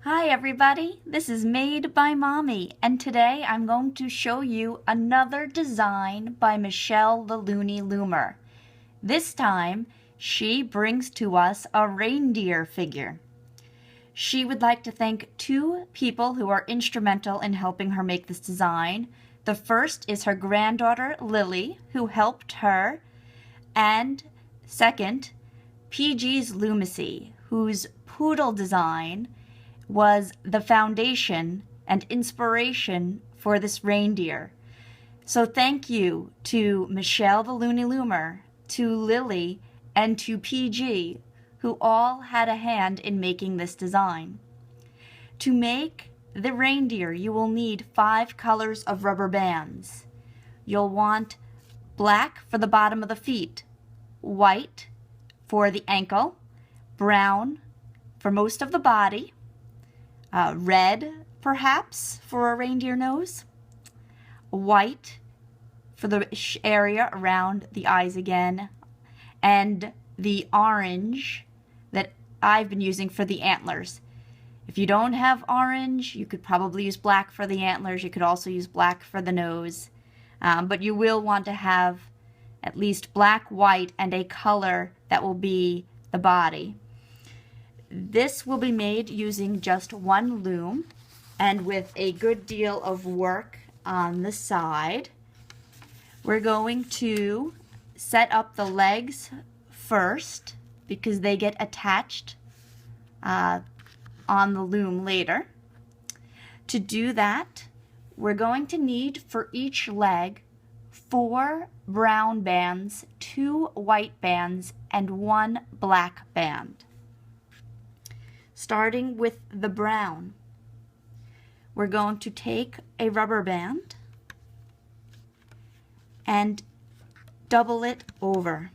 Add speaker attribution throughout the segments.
Speaker 1: Hi everybody, this is Made by Mommy, and today I'm going to show you another design by Michele the Looney Loomer. This time, she brings to us a reindeer figure. She would like to thank two people who are instrumental in helping her make this design. The first is her granddaughter Lily, who helped her, and second, PG's Loomacy, whose Poodle design was the foundation and inspiration for this reindeer. So thank you to Michele the Looney Loomer, to Lily, and to PG, who all had a hand in making this design. To make the reindeer, you will need 5 colors of rubber bands. You'll want black for the bottom of the feet, white for the ankle, brown for most of the body, red, perhaps, for a reindeer nose. White for the area around the eyes again. And the orange that I've been using for the antlers. If you don't have orange, you could probably use black for the antlers. You could also use black for the nose. But you will want to have at least black, white, and a color that will be the body. This will be made using just one loom and with a good deal of work on the side. We're going to set up the legs first because they get attached on the loom later. To do that, we're going to need for each leg 4 brown bands, 2 white bands, and 1 black band. Starting with the brown, we're going to take a rubber band and double it over.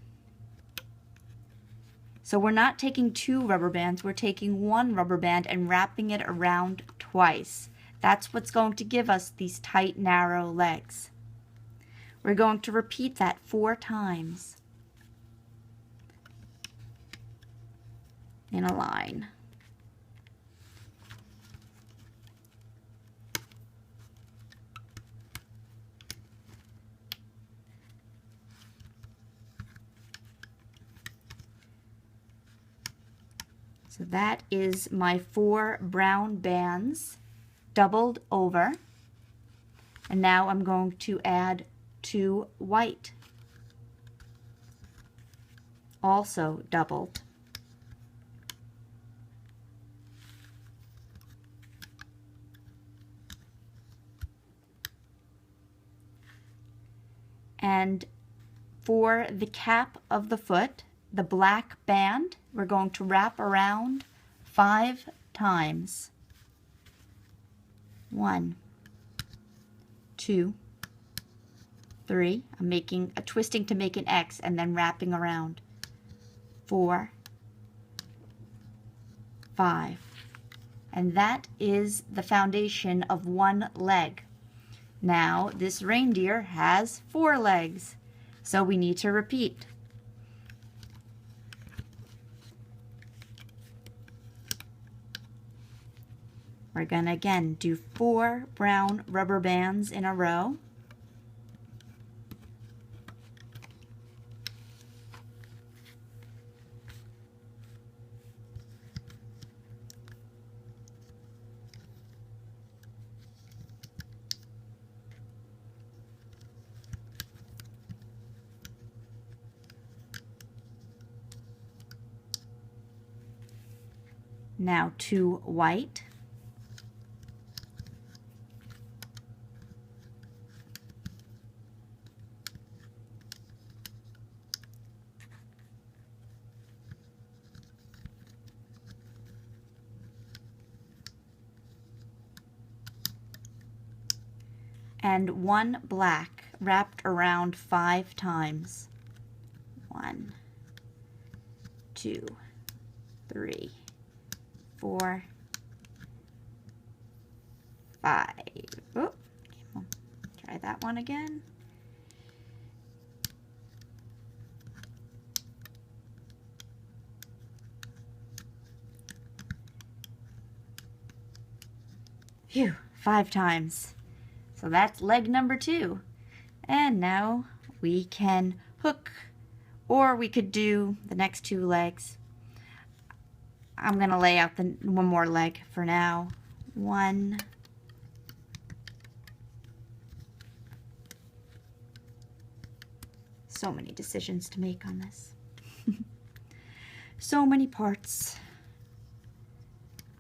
Speaker 1: So we're not taking 2 rubber bands, we're taking 1 rubber band and wrapping it around twice. That's what's going to give us these tight, narrow legs. We're going to repeat that 4 times in a line. So that is my 4 brown bands doubled over. And now I'm going to add 2 white, also doubled. And for the cap of the foot, the black band, we're going to wrap around 5 times. 1, 2, 3. I'm twisting to make an X and then wrapping around. 4, 5. And that is the foundation of 1 leg. Now, this reindeer has 4 legs, so we need to repeat. We're going to again do 4 brown rubber bands in a row. Now 2 white. And 1 black wrapped around 5 times. 1, 2, 3, 4, 5. Oh, try that one again. Phew, 5 times. So that's leg number 2. And now we can hook, or we could do the next 2 legs. I'm going to lay out the one more leg for now. 1, so many decisions to make on this. So many parts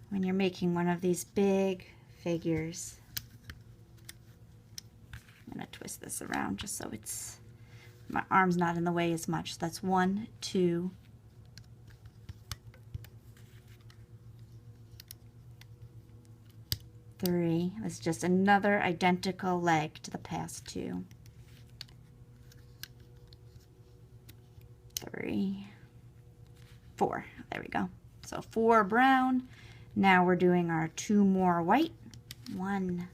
Speaker 1: when you're making one of these big figures. I'm going to twist this around just so it's, my arm's not in the way as much. So that's 1, 2, 3. That's just another identical leg to the past 2. 3, 4. There we go. So 4 brown. Now we're doing our 2 more white. 1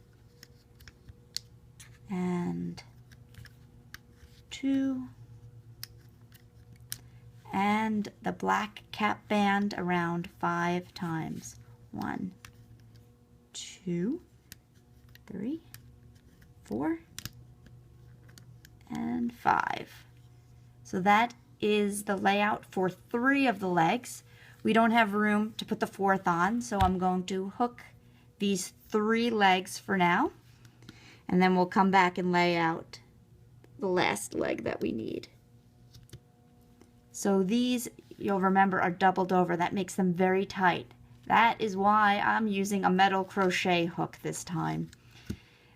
Speaker 1: and 2. And the black cap band around 5 times. 1, 2, 3, 4, and 5. So that is the layout for 3 of the legs. We don't have room to put the 4th on, so I'm going to hook these 3 legs for now, and then we'll come back and lay out the last leg that we need. So these, you'll remember, are doubled over. That makes them very tight. That is why I'm using a metal crochet hook this time.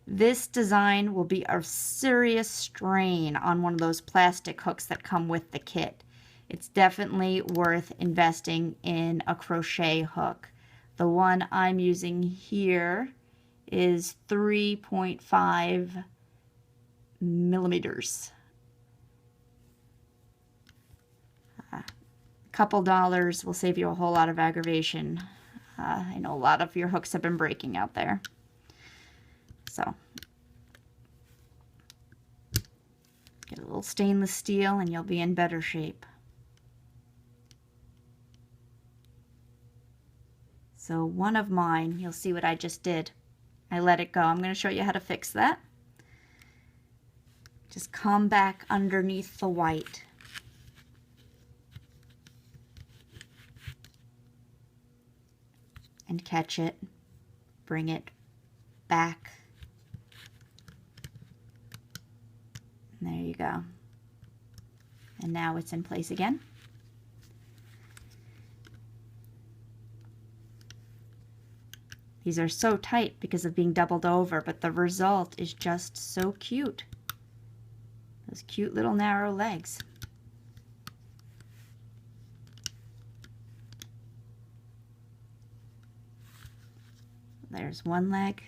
Speaker 1: This design will be a serious strain on one of those plastic hooks that come with the kit. It's definitely worth investing in a crochet hook. The one I'm using here is 3.5 millimeters. A couple dollars will save you a whole lot of aggravation. I know a lot of your hooks have been breaking out there. So, get a little stainless steel and you'll be in better shape. So one of mine, you'll see what I just did. I let it go. I'm going to show you how to fix that. Just come back underneath the white. And catch it. Bring it back. And there you go. And now it's in place again. These are so tight because of being doubled over, but the result is just so cute. Those cute little narrow legs. There's one leg.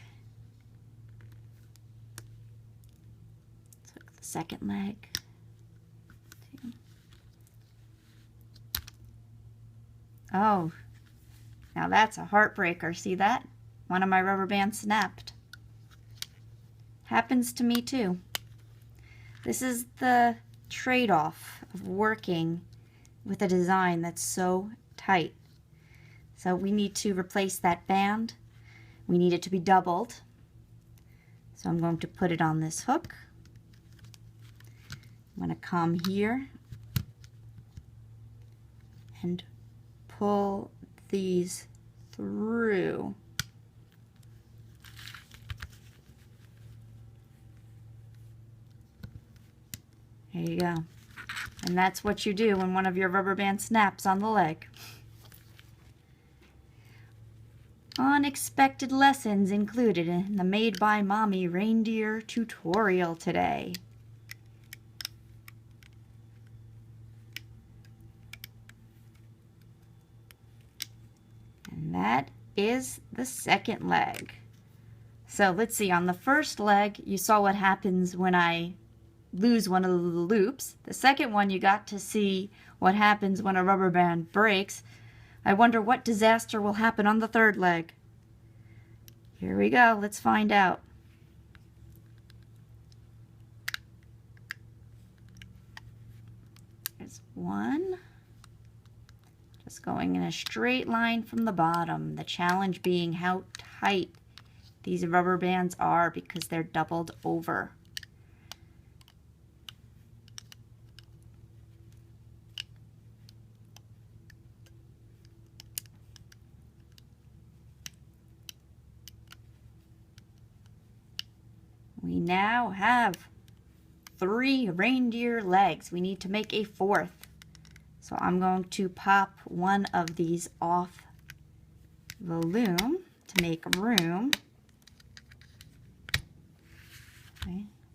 Speaker 1: Took the second leg. 2. Oh, now that's a heartbreaker. See that? One of my rubber bands snapped. Happens to me too. This is the trade-off of working with a design that's so tight. So we need to replace that band. We need it to be doubled. So I'm going to put it on this hook. I'm going to come here and pull these through. There you go. And that's what you do when one of your rubber bands snaps on the leg. Unexpected lessons included in the Made by Mommy Reindeer tutorial today. And that is the second leg. So let's see, on the first leg, you saw what happens when I lose one of the loops. The second one, you got to see what happens when a rubber band breaks. I wonder what disaster will happen on the third leg. Here we go, let's find out. There's one. Just going in a straight line from the bottom. The challenge being how tight these rubber bands are because they're doubled over. We now have 3 reindeer legs. We need to make a 4th. So I'm going to pop one of these off the loom to make room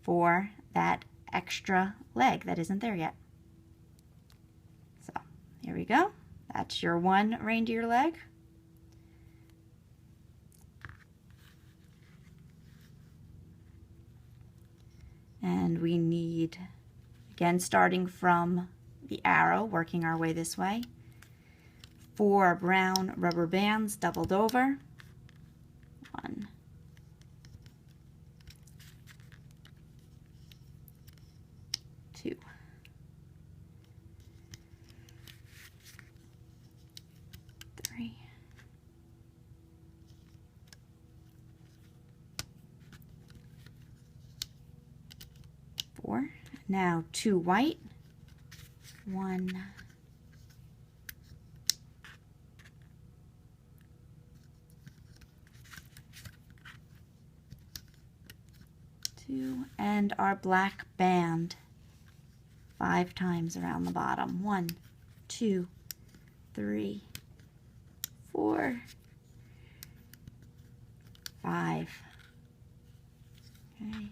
Speaker 1: for that extra leg that isn't there yet. So here we go. That's your 1 reindeer leg. And we need, again, starting from the arrow, working our way this way, 4 brown rubber bands doubled over. 1, 2, 3, 4. Now 2 white. 1, 2, and our black band 5 times around the bottom. 1, 2, 3, 4, 5. Okay.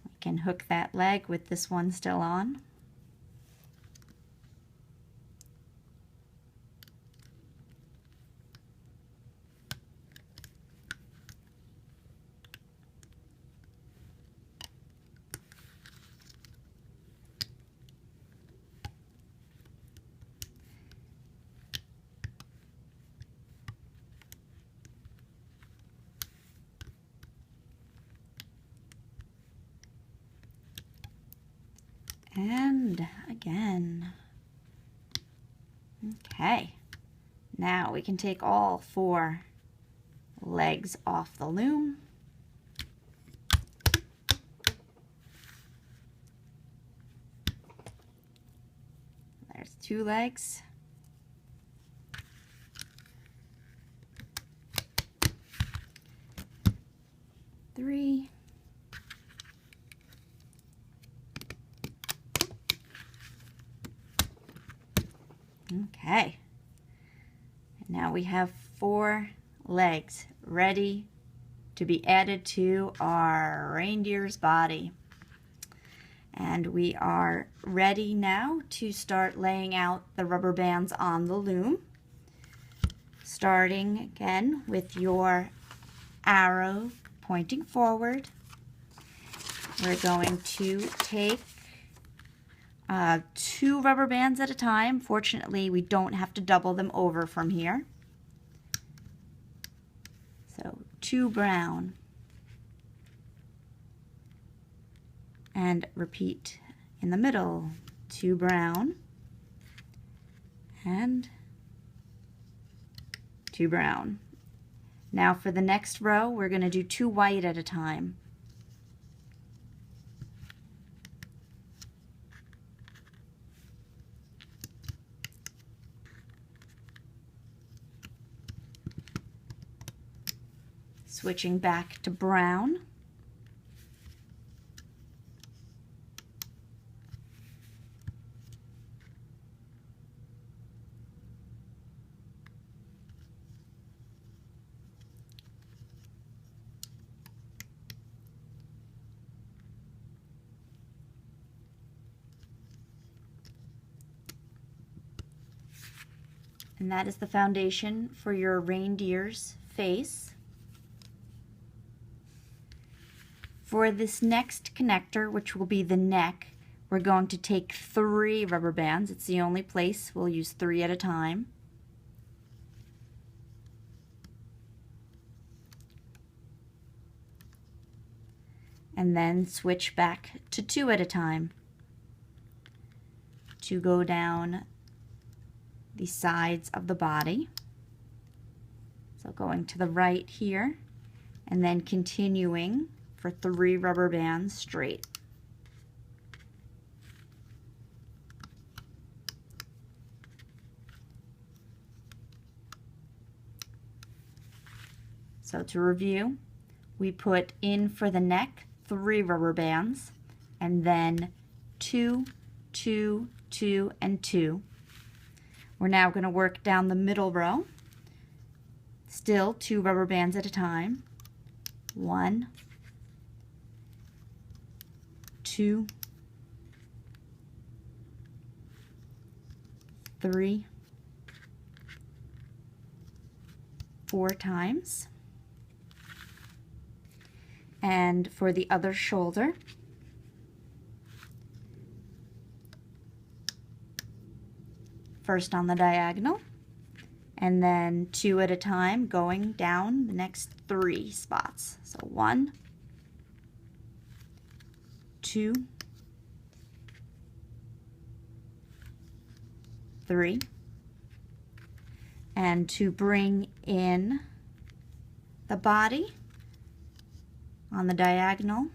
Speaker 1: We can hook that leg with this one still on. And again. Okay, now we can take all 4 legs off the loom. There's 2 legs. Three. Okay, and now we have 4 legs ready to be added to our reindeer's body. And we are ready now to start laying out the rubber bands on the loom. Starting again with your arrow pointing forward. We're going to take 2 rubber bands at a time. Fortunately, we don't have to double them over from here. So 2 brown. And repeat in the middle. 2 brown. And 2 brown. Now for the next row, we're going to do 2 white at a time. Switching back to brown. And that is the foundation for your reindeer's face. For this next connector, which will be the neck, we're going to take 3 rubber bands. It's the only place we'll use 3 at a time. And then switch back to 2 at a time to go down the sides of the body. So going to the right here and then continuing for 3 rubber bands straight. So to review, we put in for the neck 3 rubber bands, and then 2, 2, 2, and 2. We're now going to work down the middle row, still 2 rubber bands at a time. 1, 2, 3, 4 times. And for the other shoulder, first on the diagonal, and then 2 at a time going down the next 3 spots. So 1, 2, 3, and to bring in the body on the diagonal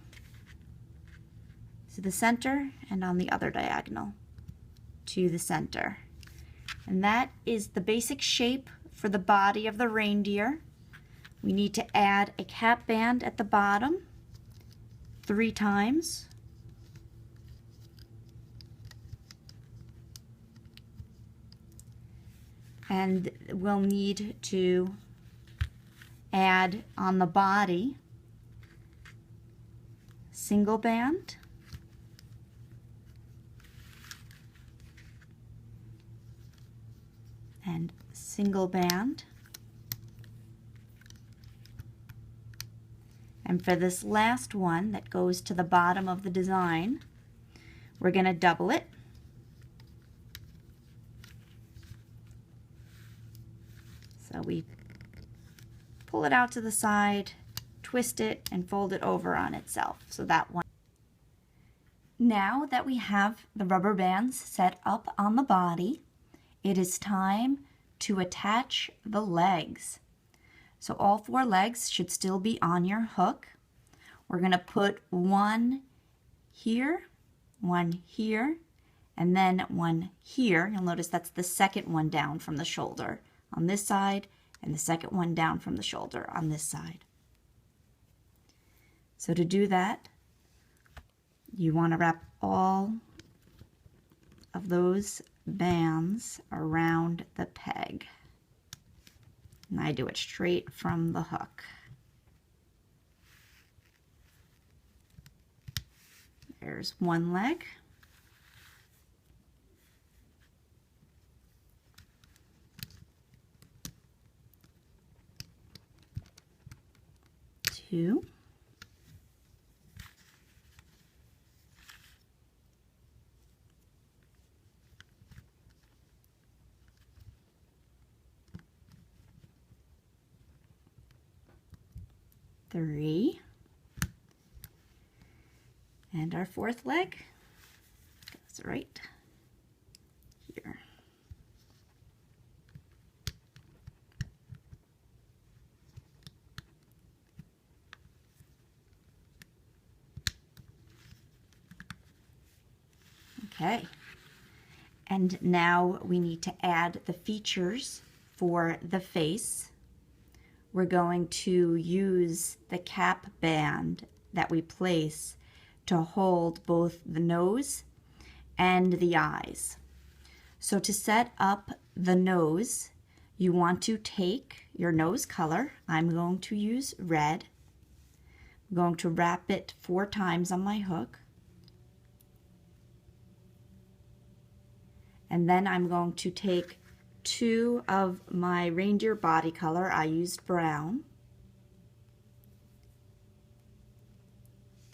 Speaker 1: to the center, and on the other diagonal to the center. And that is the basic shape for the body of the reindeer. We need to add a cap band at the bottom 3 times. And we'll need to add on the body single band, and single band. And for this last one that goes to the bottom of the design, we're going to double it. So we pull it out to the side, twist it, and fold it over on itself. So that one. Now that we have the rubber bands set up on the body, it is time to attach the legs. So all 4 legs should still be on your hook. We're going to put one here, and then one here. You'll notice that's the second one down from the shoulder on this side, and the second one down from the shoulder on this side. So to do that, you want to wrap all of those bands around the peg. And I do it straight from the hook. There's one leg. Two. 3, and our 4th leg goes right here. Okay, and now we need to add the features for the face. We're going to use the cap band that we place to hold both the nose and the eyes. So to set up the nose, you want to take your nose color. I'm going to use red. I'm going to wrap it 4 times on my hook. And then I'm going to take 2 of my reindeer body color. I used brown.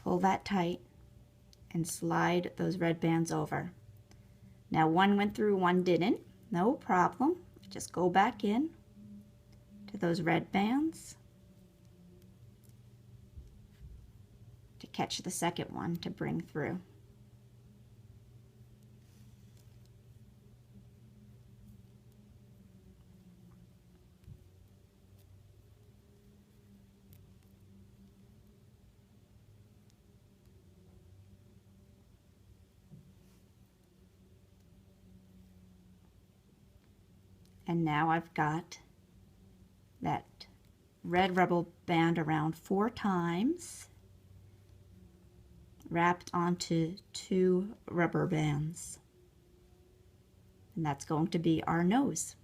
Speaker 1: Pull that tight and slide those red bands over. Now one went through, one didn't. No problem. Just go back in to those red bands to catch the second one to bring through. And now I've got that red rubber band around 4 times, wrapped onto 2 rubber bands. And that's going to be our nose.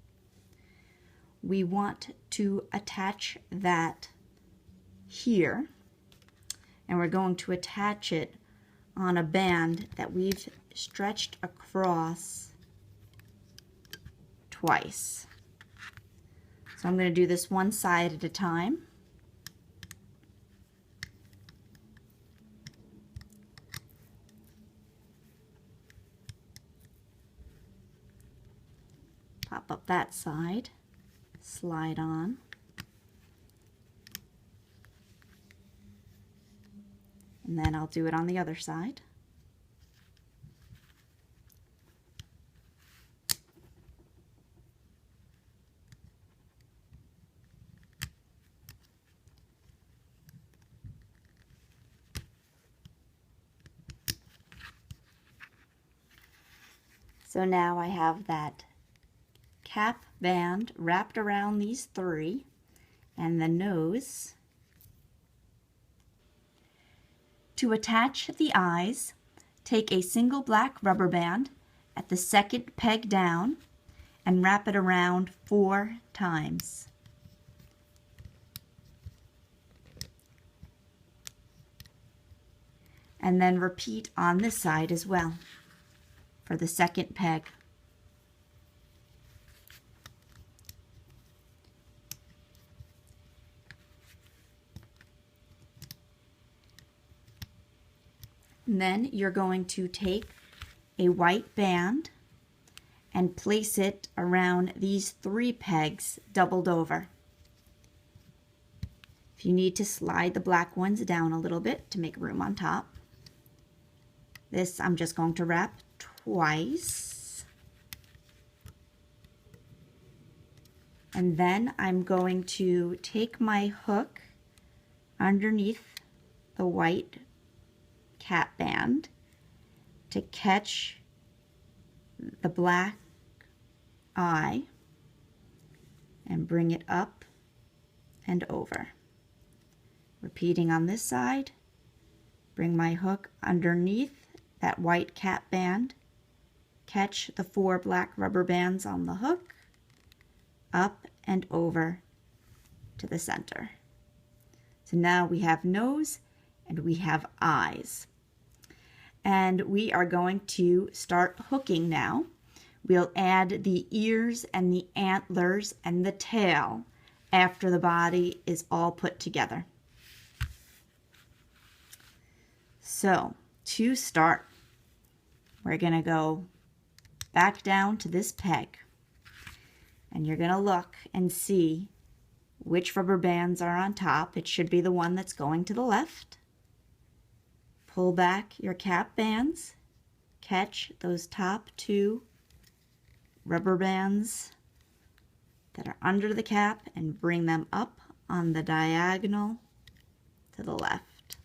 Speaker 1: We want to attach that here, and we're going to attach it on a band that we've stretched across twice. So I'm going to do this one side at a time. Pop up that side, slide on, and then I'll do it on the other side. So now I have that cap band wrapped around these 3 and the nose. To attach the eyes, take a single black rubber band at the 2nd peg down and wrap it around 4 times. And then repeat on this side as well for the 2nd peg. And then you're going to take a white band and place it around these 3 pegs doubled over. If you need to slide the black ones down a little bit to make room on top. This I'm just going to wrap twice. And then I'm going to take my hook underneath the white cap band to catch the black eye and bring it up and over. Repeating on this side, bring my hook underneath that white cap band, catch the 4 black rubber bands on the hook, up and over to the center. So now we have nose and we have eyes. And we are going to start hooking now. We'll add the ears and the antlers and the tail after the body is all put together. So to start, we're going to go back down to this peg, and you're going to look and see which rubber bands are on top. It should be the one that's going to the left. Pull back your cap bands, catch those top 2 rubber bands that are under the cap and bring them up on the diagonal to the left.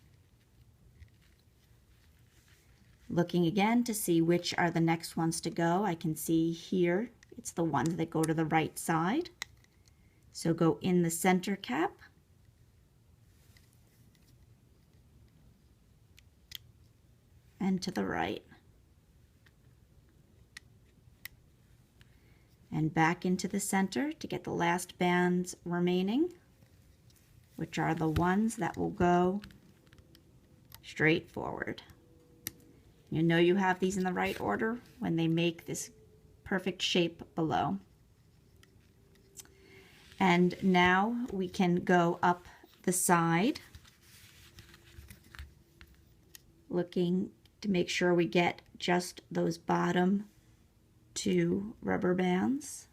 Speaker 1: Looking again to see which are the next ones to go. I can see here it's the ones that go to the right side. So go in the center cap, and to the right, and back into the center to get the last bands remaining, which are the ones that will go straight forward. You know you have these in the right order when they make this perfect shape below. And now we can go up the side, looking to make sure we get just those bottom 2 rubber bands.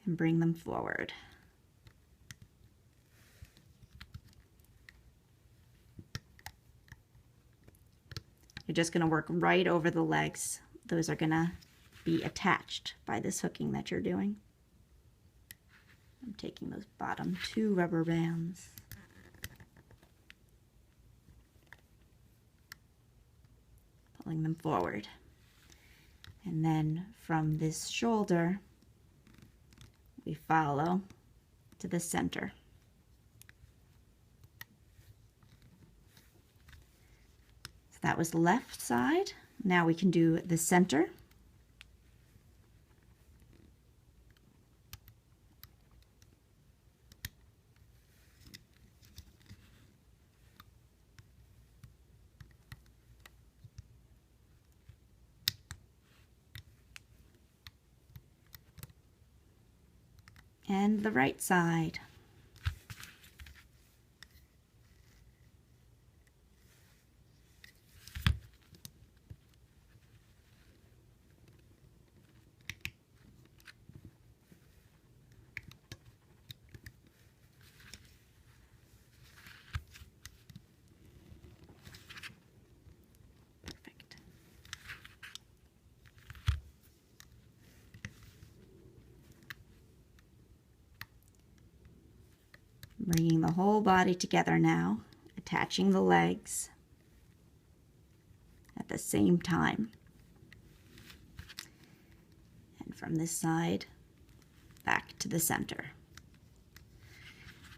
Speaker 1: And bring them forward. You're just going to work right over the legs. Those are going to be attached by this hooking that you're doing. I'm taking those bottom 2 rubber bands. pulling them forward. And then from this shoulder, we follow to the center. So that was the left side. Now we can do the center. And the right side. Perfect. Bringing the whole body together now, attaching the legs at the same time. And from this side, back to the center.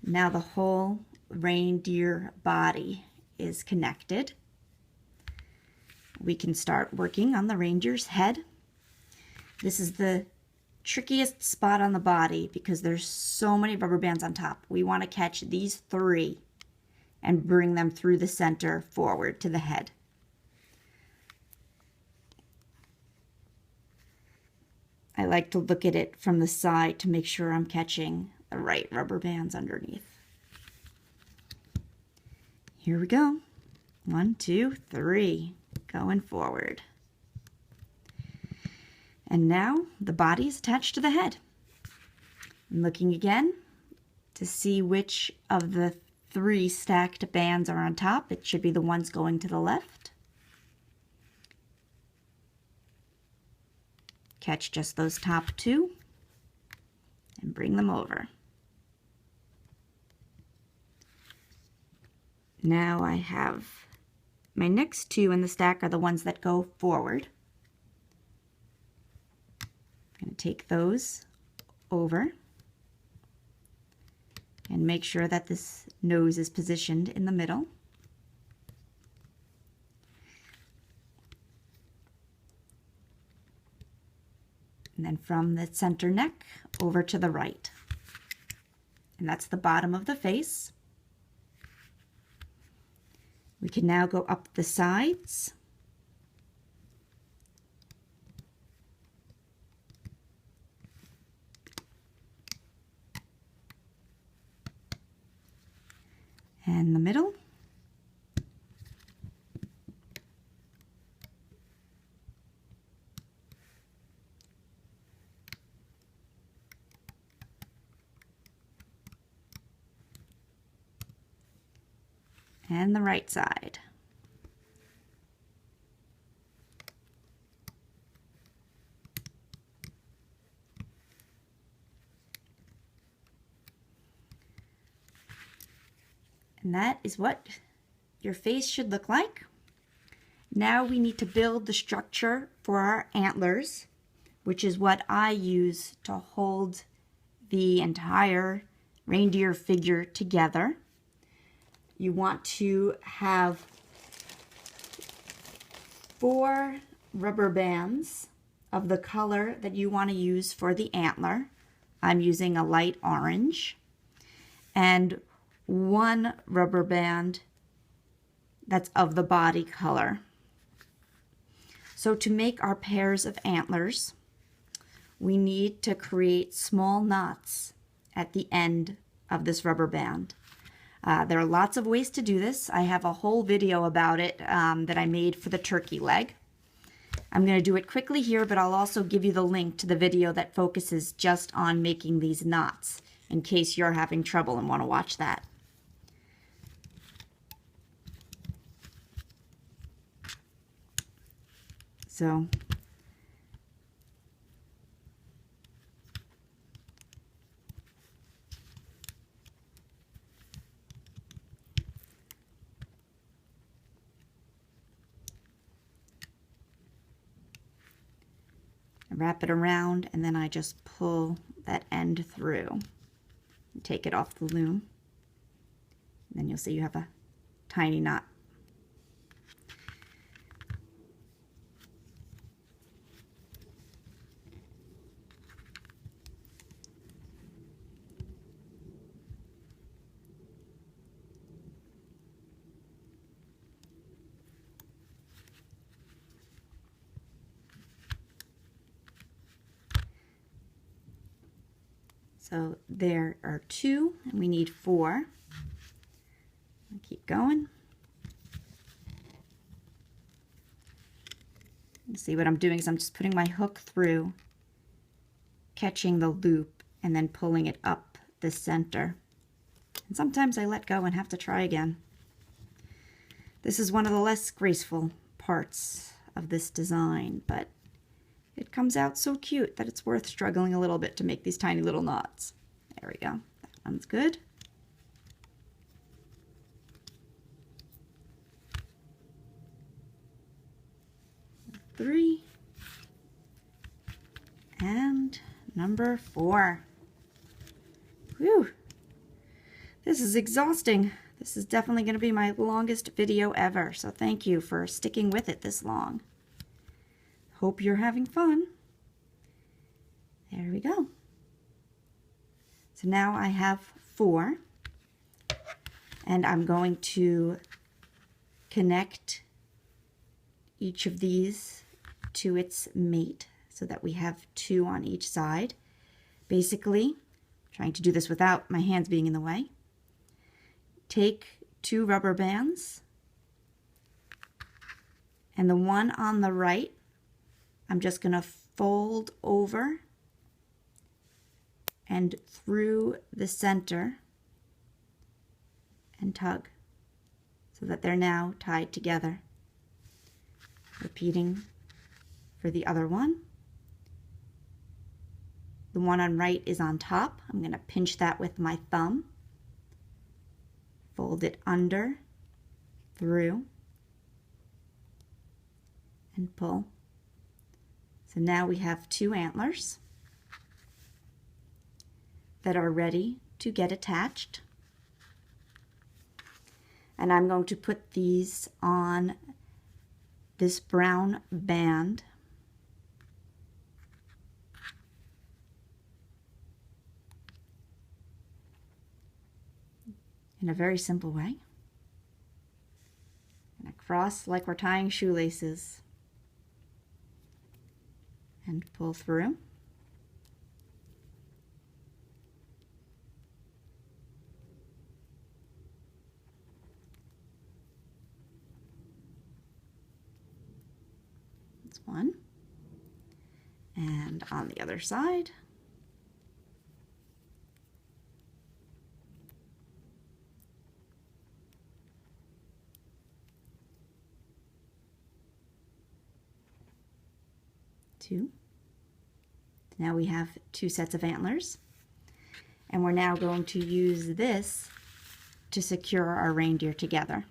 Speaker 1: Now the whole reindeer body is connected. We can start working on the reindeer's head. This is the trickiest spot on the body because there's so many rubber bands on top. We want to catch these 3 and bring them through the center forward to the head. I like to look at it from the side to make sure I'm catching the right rubber bands underneath. Here we go. 1, 2, 3, going forward. And now the body is attached to the head. I'm looking again to see which of the 3 stacked bands are on top. It should be the ones going to the left. Catch just those top 2 and bring them over. Now I have my next 2 in the stack are the ones that go forward. I'm going to take those over and make sure that this nose is positioned in the middle. And then from the center neck over to the right. And that's the bottom of the face. We can now go up the sides. And the middle. And the right side. And that is what your face should look like. Now we need to build the structure for our antlers, which is what I use to hold the entire reindeer figure together. You want to have 4 rubber bands of the color that you want to use for the antler. I'm using a light orange. And 1 rubber band that's of the body color. So to make our pairs of antlers, we need to create small knots at the end of this rubber band. There are lots of ways to do this. I have a whole video about it that I made for the turkey leg. I'm going to do it quickly here, but I'll also give you the link to the video that focuses just on making these knots in case you're having trouble and want to watch that. So I wrap it around, and then I just pull that end through and take it off the loom. And then you'll see you have a tiny knot. So there are 2, and we need 4. I'll keep going. You see what I'm doing is I'm just putting my hook through, catching the loop, and then pulling it up the center. And sometimes I let go and have to try again. This is one of the less graceful parts of this design, but it comes out so cute that it's worth struggling a little bit to make these tiny little knots. There we go. That one's good. Three. And number 4. Whew. This is exhausting. This is definitely going to be my longest video ever, so thank you for sticking with it this long. Hope you're having fun. There we go. So now I have 4, and I'm going to connect each of these to its mate so that we have 2 on each side. Basically, trying to do this without my hands being in the way. Take 2 rubber bands, and the one on the right, I'm just going to fold over and through the center and tug so that they're now tied together. Repeating for the other one. The one on right is on top. I'm going to pinch that with my thumb. Fold it under, through, and pull. So now we have 2 antlers that are ready to get attached. And I'm going to put these on this brown band. In a very simple way. And across like we're tying shoelaces. And pull through. That's one. And on the other side. Two. Now we have 2 sets of antlers, and we're now going to use this to secure our reindeer together.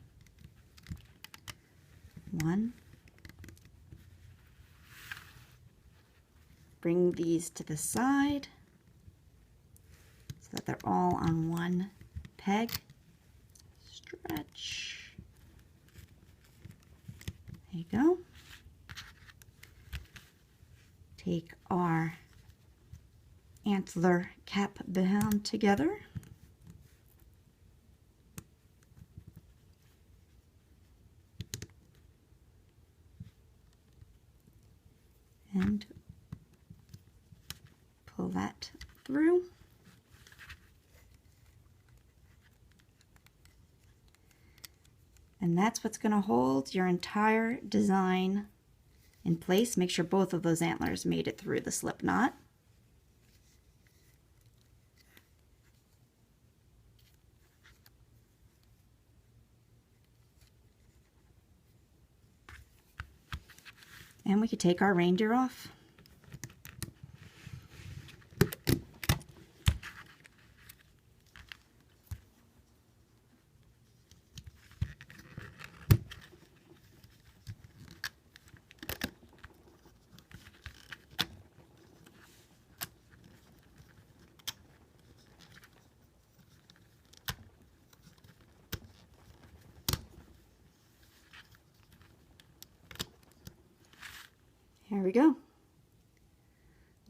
Speaker 1: 1. Bring these to the side so that they're all on one peg. Stretch. There you go. Take our antler cap band together. And pull that through. And that's what's going to hold your entire design in place. Make sure both of those antlers made it through the slip knot. And we could take our reindeer off. we go.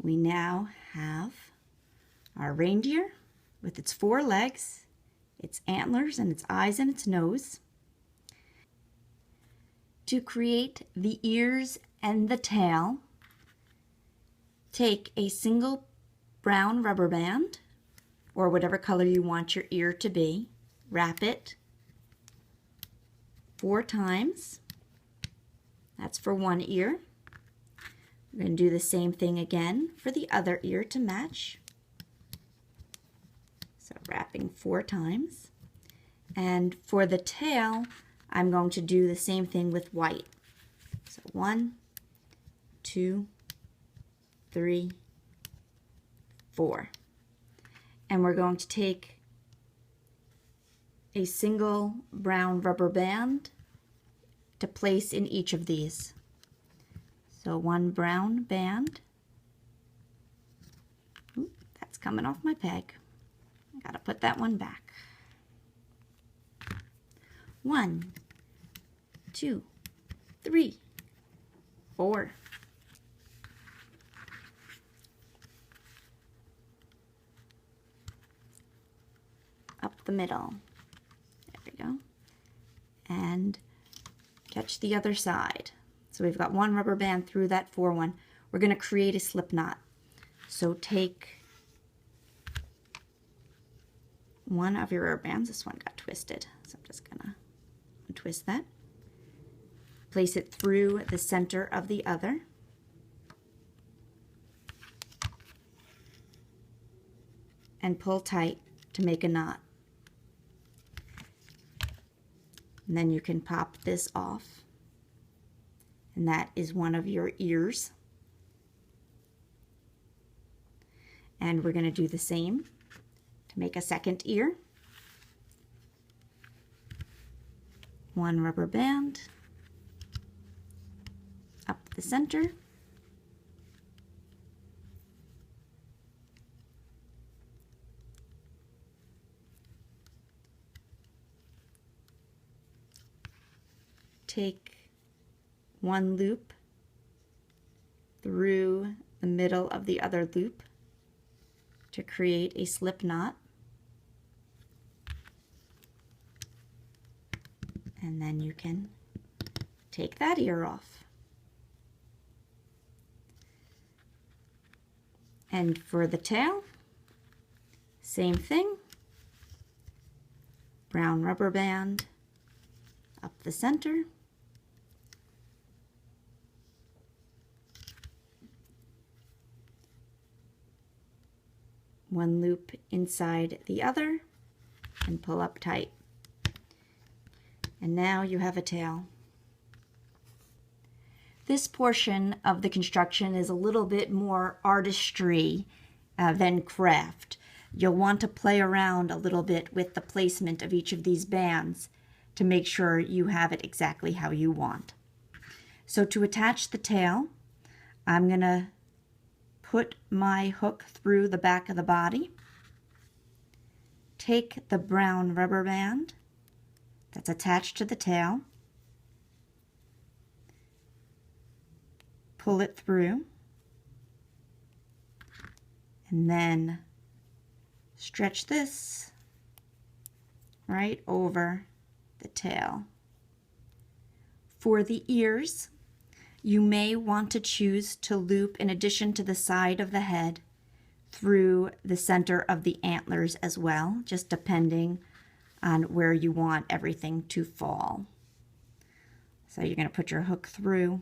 Speaker 1: We now have our reindeer with its 4 legs, its antlers and its eyes and its nose. To create the ears and the tail, take a single brown rubber band, or whatever color you want your ear to be, wrap it 4 times. That's for one ear. We're going to do the same thing again for the other ear to match. So wrapping 4 times. And for the tail, I'm going to do the same thing with white. So 1, 2, 3, 4. And we're going to take a single brown rubber band to place in each of these. So 1 brown band. Ooh, that's coming off my peg. I gotta put that one back. 1, 2, 3, 4. Up the middle. There we go. And catch the other side. So we've got 1 rubber band through that 4 one. We're going to create a slip knot. So take one of your rubber bands. This one got twisted, so I'm just going to untwist that. Place it through the center of the other. And pull tight to make a knot. And then you can pop this off. And that is one of your ears. And we're going to do the same to make a second ear. 1 rubber band up the center. Take 1 loop through the middle of the other loop to create a slip knot. And then you can take that ear off. And for the tail, same thing. Brown rubber band up the center. One loop inside the other and pull up tight. And now you have a tail. This portion of the construction is a little bit more artistry than craft. You'll want to play around a little bit with the placement of each of these bands to make sure you have it exactly how you want. So to attach the tail, I'm going to put my hook through the back of the body, take the brown rubber band that's attached to the tail, pull it through, and then stretch this right over the tail. For the ears, you may want to choose to loop, in addition to the side of the head, through the center of the antlers as well, just depending on where you want everything to fall. So you're going to put your hook through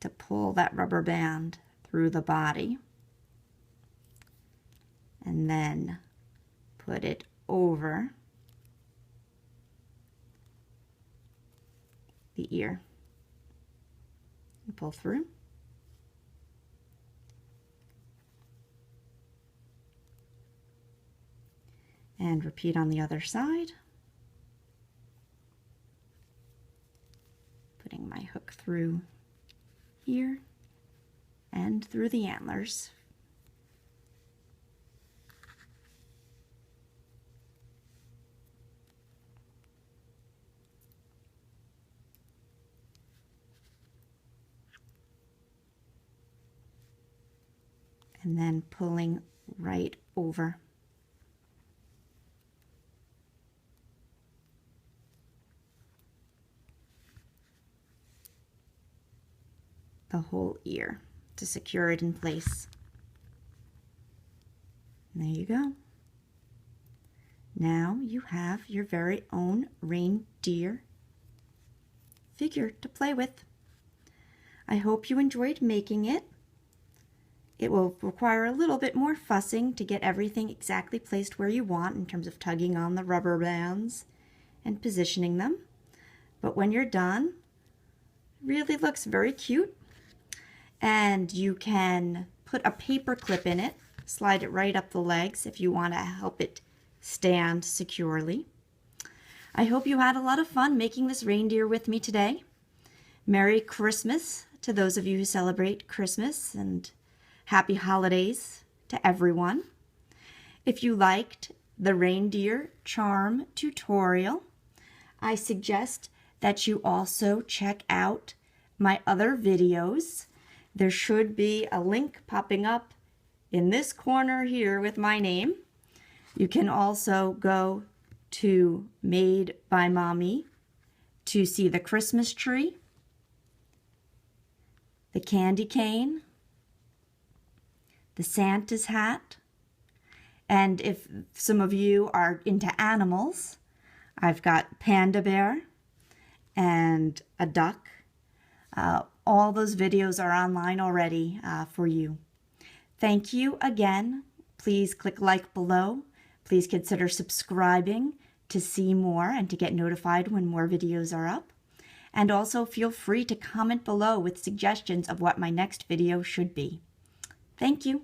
Speaker 1: to pull that rubber band through the body, and then put it over the ear. Pull through. And repeat on the other side. Putting my hook through here and through the antlers. and then pulling right over. The whole ear to secure it in place. And there you go. Now you have your very own reindeer figure to play with. I hope you enjoyed making it. It will require a little bit more fussing to get everything exactly placed where you want in terms of tugging on the rubber bands and positioning them. But when you're done, it really looks very cute. And you can put a paper clip in it, slide it right up the legs if you want to help it stand securely. I hope you had a lot of fun making this reindeer with me today. Merry Christmas to those of you who celebrate Christmas, and happy holidays to everyone. If you liked the reindeer charm tutorial, I suggest that you also check out my other videos. There should be a link popping up in this corner here with my name. You can also go to Made by Mommy to see the Christmas tree, the candy cane, the Santa's hat, and if some of you are into animals, I've got Panda Bear and a duck. All those videos are online already for you. Thank you again. Please click like below. Please consider subscribing to see more and to get notified when more videos are up. And also feel free to comment below with suggestions of what my next video should be. Thank you.